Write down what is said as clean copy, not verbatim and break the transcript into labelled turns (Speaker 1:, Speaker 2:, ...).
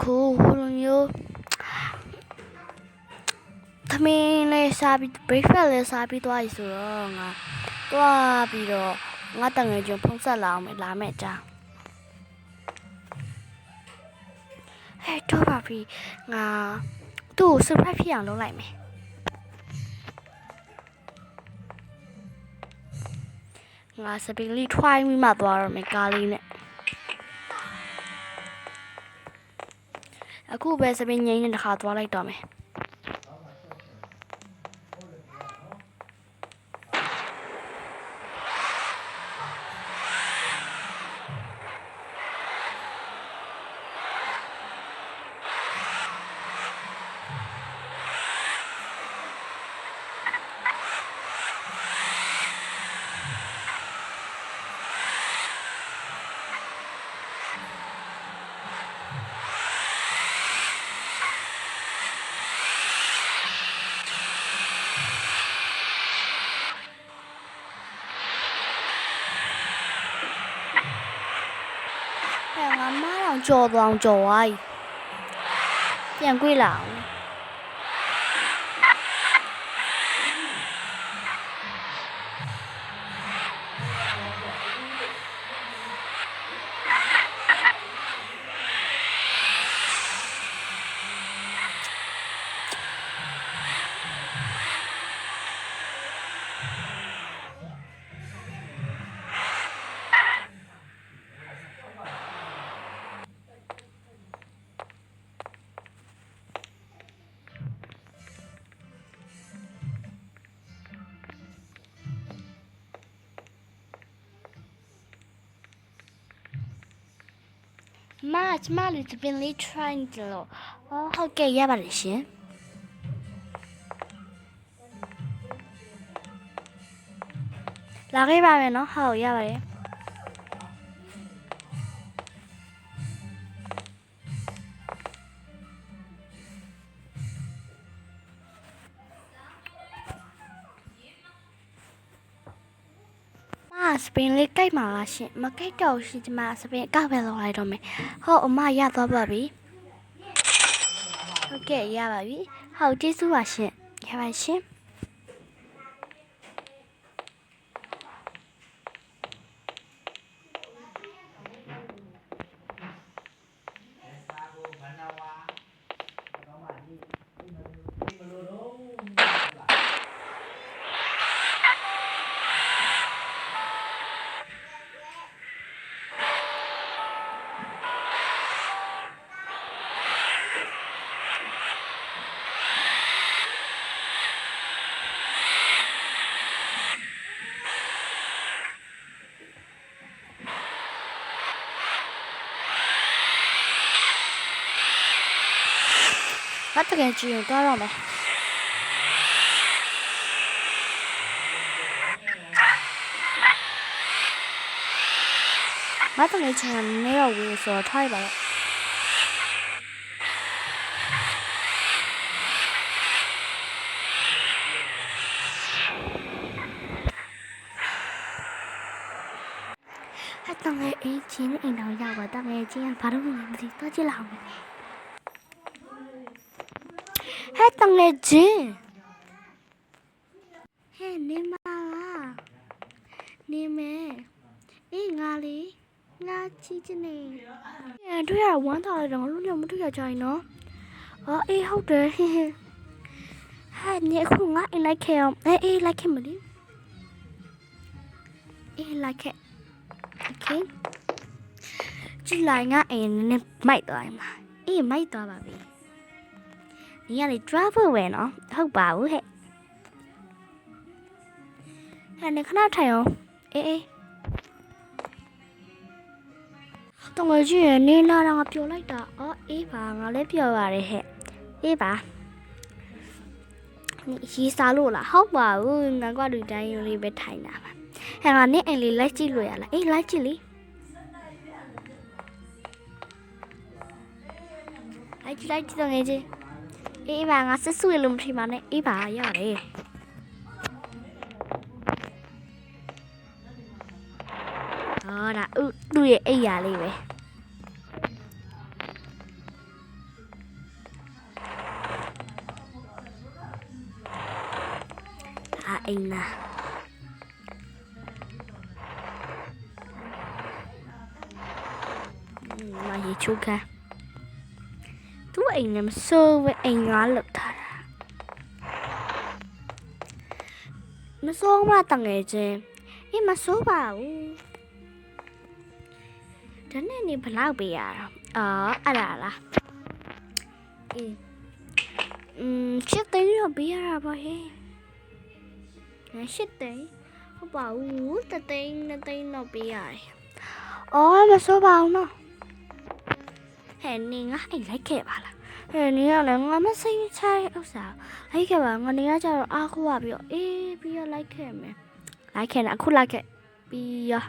Speaker 1: အခုဟိုလိုမျိုးသမင်းလေးစားပြီး breakfast လေးစားပြီးသွားပြီဆိုတော့ငါသွားပြီးတော့ငါတငယ်ချင်းဖုန်းဆက်လာအောင်မယ်လာမယ်ကြာဟဲ့တော့ပါပြီငါသူ့ကို surprise ဖြစ်အောင်လုပ်လိုက်မယ်ငါစပင်းလေးထွိုင်းပြီးမှသွားတော့မယ်ကားလေးနဲ့အခုပဲစပင်းငိမ့်နဲ့တစ်ခါသွားလိုက်တော့မယ်ငါမားအောင်ကြော်သွားအောင်ကြော်သွားပြီပြန်ကြွေးလာအောင်ကျမလေးစပင်းလေး try ကြလို့ဟုတ်ကဲ့ရပါတယ်ရှင်လာခဲ့ပါမယ်နော်ဟုတ်ရပါတယ်စပင်းလေးကြိုက်မှာလားရှင်မကြိုက်တော့ရှင်ကျမစပင်းအကောက်ပဲလုပ်လိုက်တော့မယ်ဟုတ်အမရသွားပါပြီဟုတ်ကဲ့ရပါပြီဟုတ်ကျေးဇူးပါရှင်ရပါရှင်ငါတကယ်ကြည့်ရင်သွားတော့မယ်ငါတကယ်ချင်နေတော့ဝေးဆိုတော့ထားရပါတော့အဲ့တငယ်အင်းချင်းအိမ်တော်ရောက်တော့တငယ်ချင်းကဘာလို့မသိတော့ကြည့်လောက်မယ်ဟဲ့တငယ်ချင်းဟဲ့နေမလားနေမယ်အေးငါလေးငါချီချင်နေတွေ့ရဝမ်းသာတယ်တော့လုံးလုံးမတွေ့ရကြရင်နော်အေးဟုတ်တယ်ဟဲ့နေအခုငါအိမ်လိုက်ခဲ့အောင်အေးလိုက်ခဲ့မလို့အေးလိုက်ခဲ့โอเคကြည့်လိုက်ငါအိမ်နဲ့မိုက်သွားမှာအေးမိုက်သွားပါပြီ你要你 travel 喂喏，好吧，我嘿。哎，你看那太阳，哎。当我去你那让我表来的，一把我来表完了嘿，一把。你洗啥路了？好吧，我难怪你在有里边太难了。哎，我你里来几路呀了？哎，来几里？来几东西？အေးပါငါစစ်ဆွေလို့မထင်ပါနဲ့အေးပါရတယ်ဒါသူ့ရဲ့အိယာလေးပဲ အိမ်လားမရေချိုးခန်းသူ့အိမ်နဲ့မစိုးပဲအိမ်ငါလောက်ထားတာမစိုးမတငယ်ချင်းအေးမစိုးပါဘူးဒါနဲ့နေဘလောက်ပေးရတာအဲ့ဒါလားအေးချစ်သိန်းတော့ပေးရတာပါဟဲ့ရှစ်သိန်းဟုတ်ပါဘူးတသိန်းနှစ်သိန်းတော့ပေးရတယ်မစိုးပါဘူးနော်ဟဲ့နေငါအိမ်လိုက်ခဲ့ပါလားဟဲ့နေရလည်းငါမစိတ်ချတဲ့ဥစ္စာလိုက်ခဲ့ပါငါနေရကြတော့အားကိုးပါပြီးတော့ပြီးတော့လိုက်ခဲ့မယ်လိုက်ခဲ့တာအခုလိုက်ခဲ့ပြီးရော